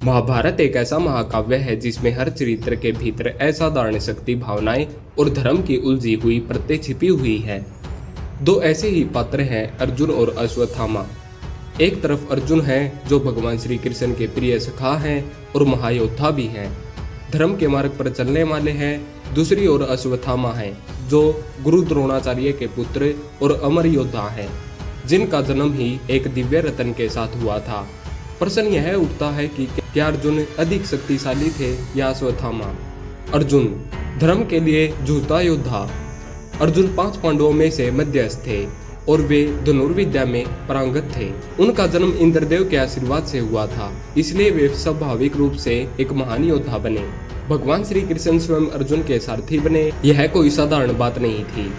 महाभारत एक ऐसा महाकाव्य है जिसमें हर चरित्र के भीतर असाधारण शक्ति, भावनाएं और धर्म की उलझी हुई परतें छिपी हुई है। दो ऐसे ही पात्र हैं, अर्जुन और अश्वत्थामा। एक तरफ अर्जुन है जो भगवान श्री कृष्ण के प्रिय सखा हैं और महायोद्धा भी हैं, धर्म के मार्ग पर चलने वाले हैं। दूसरी ओर अश्वत्थामा है जो गुरु द्रोणाचार्य के पुत्र और अमर योद्धा हैं, जिनका जन्म ही एक दिव्य रतन के साथ हुआ था। प्रश्न यह उठता है कि क्या अर्जुन अधिक शक्तिशाली थे या अश्वत्थामा? अर्जुन धर्म के लिए जूझता योद्धा। अर्जुन 5 पांडवों में से मध्यस्थ थे और वे धनुर्विद्या में पारंगत थे। उनका जन्म इंद्रदेव के आशीर्वाद से हुआ था, इसलिए वे स्वाभाविक रूप से एक महान योद्धा बने। भगवान श्री कृष्ण स्वयं अर्जुन के सारथी बने, यह कोई साधारण बात नहीं थी।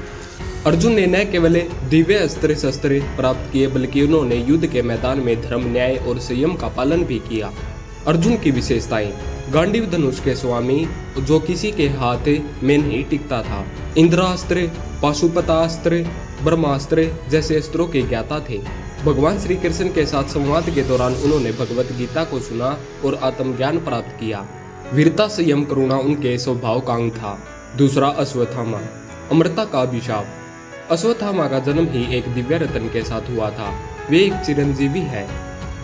अर्जुन ने न केवल दिव्य अस्त्र शस्त्र प्राप्त किए बल्कि उन्होंने युद्ध के मैदान में धर्म, न्याय और संयम का पालन भी किया। अर्जुन की विशेषताएं: गांडीव धनुष के स्वामी जो किसी के हाथ में नहीं टिकता था, इंद्रास्त्र, पाशुपतास्त्र, ब्रह्मास्त्र जैसे अस्त्रों के ज्ञाता थे। भगवान श्री कृष्ण के साथ संवाद के दौरान उन्होंने भगवत गीता को सुना और आत्मज्ञान प्राप्त किया। वीरता, संयम, करुणा उनके स्वभाव का अंग था। दूसरा, अश्वत्थामा, अमरता का अभिशाप। अश्वत्थामा का जन्म ही एक दिव्य रतन के साथ हुआ था। वे एक चिरंजीवी है,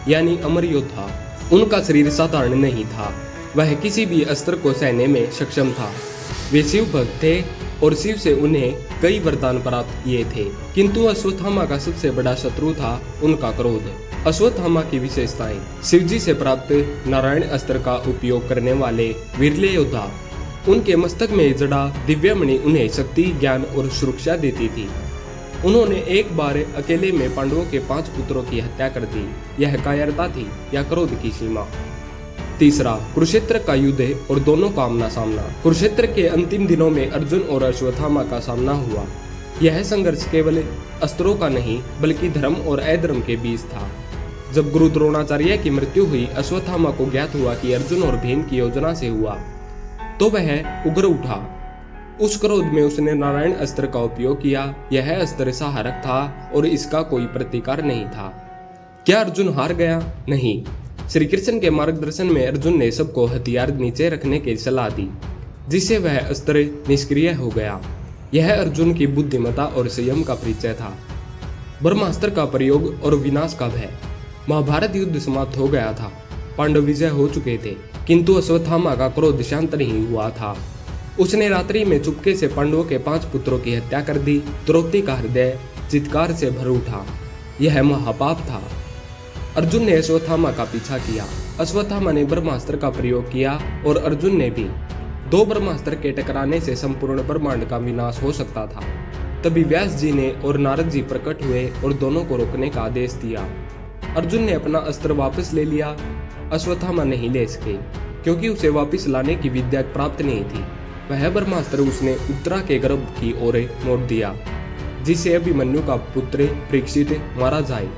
यानी अमर योद्धा। उनका शरीर साधारण नहीं था, वह किसी भी अस्त्र को सहने में सक्षम था। वे शिव भक्त थे और शिव से उन्हें कई वरदान प्राप्त किए थे, किंतु अश्वत्थामा का सबसे बड़ा शत्रु था उनका क्रोध। अश्वत्थामा की विशेषताएं: शिवजी से प्राप्त नारायण अस्त्र का उपयोग करने वाले वीरले योद्धा। उनके मस्तक में जड़ा दिव्यमणि उन्हें शक्ति, ज्ञान और सुरक्षा देती थी। उन्होंने एक बार अकेले में पांडवों के 5 पुत्रों की हत्या कर दी। यह कायरता थी या क्रोध की सीमा। तीसरा, कुरुक्षेत्र का युद्ध और दोनों का आमना सामना। कुरुक्षेत्र के अंतिम दिनों में अर्जुन और अश्वत्थामा का सामना हुआ। यह संघर्ष केवल अस्त्रों का नहीं बल्कि धर्म और अधर्म के बीच था। जब गुरु द्रोणाचार्य की मृत्यु हुई, अश्वत्थामा को ज्ञात हुआ कि अर्जुन और भीम की योजना से हुआ, तो वह उग्र उठा। उस क्रोध में उसने नारायण अस्त्र का उपयोग किया। यह अस्त्र सहारक था और इसका कोई प्रतिकार नहीं था। क्या अर्जुन हार गया? नहीं। श्री कृष्ण के मार्गदर्शन में अर्जुन ने सबको हथियार नीचे रखने की सलाह दी, जिससे वह अस्त्र निष्क्रिय हो गया। यह अर्जुन की बुद्धिमत्ता और संयम का परिचय था। ब्रह्मास्त्र का प्रयोग और विनाश का भय। महाभारत युद्ध समाप्त हो गया था, पांडव विजय हो चुके थे, किंतु अश्वत्थामा का क्रोध शांत नहीं हुआ था। उसने रात्रि में चुपके से पांडवों के 5 पुत्रों की हत्या कर दी। द्रौपदी का हृदय चित्कार से भर उठा। यह महापाप था। अर्जुन ने अश्वत्थामा का पीछा किया। अश्वत्थामा ने ब्रह्मास्त्र का प्रयोग किया और अर्जुन ने भी। 2 ब्रह्मास्त्र के टकराने से संपूर्ण ब्रह्मांड का विनाश हो सकता था। तभी व्यास जी ने और नारद जी प्रकट हुए और दोनों को रोकने का आदेश दिया। अर्जुन ने अपना अस्त्र वापस ले लिया। अश्वत्थामा नहीं ले सके, क्योंकि उसे वापस लाने की विद्या प्राप्त नहीं थी। वह ब्रह्मास्त्र उसने उत्तरा के गर्भ की ओर मोड़ दिया, जिससे अभिमन्यु का पुत्र परीक्षित मारा जाए।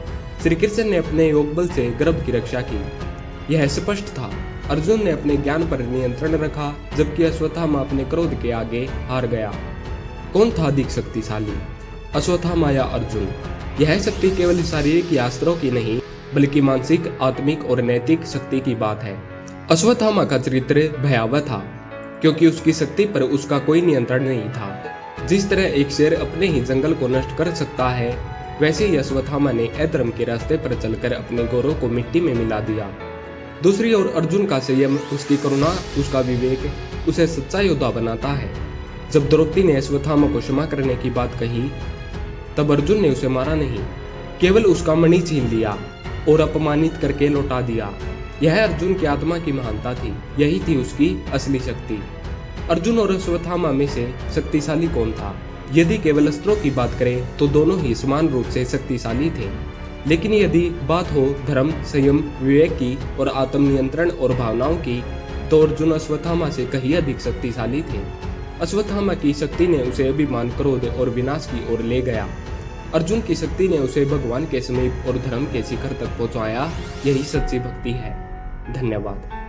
श्री कृष्ण ने अपने योग बल से गर्भ की रक्षा की। यह स्पष्ट था। अर्जुन ने अपने ज्ञान पर नियंत्रण रखा, जबकि अश्वत्थामा अपने क्रोध के आगे हार गया। कौन था अधिक शक्तिशाली, अश्वत्थामा या अर्जुन? यह शक्ति केवल शारीरिक या अस्त्रों की नहीं बल्कि मानसिक, आत्मिक और नैतिक शक्ति की बात है। अश्वत्थामा का चरित्र भयावह था, क्योंकि उसकी शक्ति पर उसका कोई नियंत्रण नहीं था। जिस तरह एक शेर अपने ही जंगल को नष्ट कर सकता है, वैसे ही अश्वत्थामा ने अधर्म के रास्ते पर चलकर अपने गौरव को मिट्टी में मिला दिया। दूसरी ओर अर्जुन का संयम, उसकी करुणा, उसका विवेक उसे सच्चा योद्धा बनाता है। जब द्रौपदी ने अश्वत्थामा को क्षमा करने की बात कही, तब अर्जुन ने उसे मारा नहीं, केवल उसका मणि छीन लिया और अपमानित करके लौटा दिया। यह अर्जुन की आत्मा की महानता थी। यही थी उसकी असली शक्ति। अर्जुन और अश्वत्थामा में से शक्तिशाली कौन था? यदि केवल अस्त्रों की बात करें तो दोनों ही समान रूप से शक्तिशाली थे, लेकिन यदि बात हो धर्म, संयम, विवेक की और आत्मनियंत्रण और भावनाओं की, तो अर्जुन अश्वत्थामा से कहीं अधिक शक्तिशाली थे। अश्वत्थामा की शक्ति ने उसे अभिमान, क्रोध और विनाश की ओर ले गया। अर्जुन की शक्ति ने उसे भगवान के समीप और धर्म के शिखर तक पहुंचाया। यही सच्ची भक्ति है। धन्यवाद।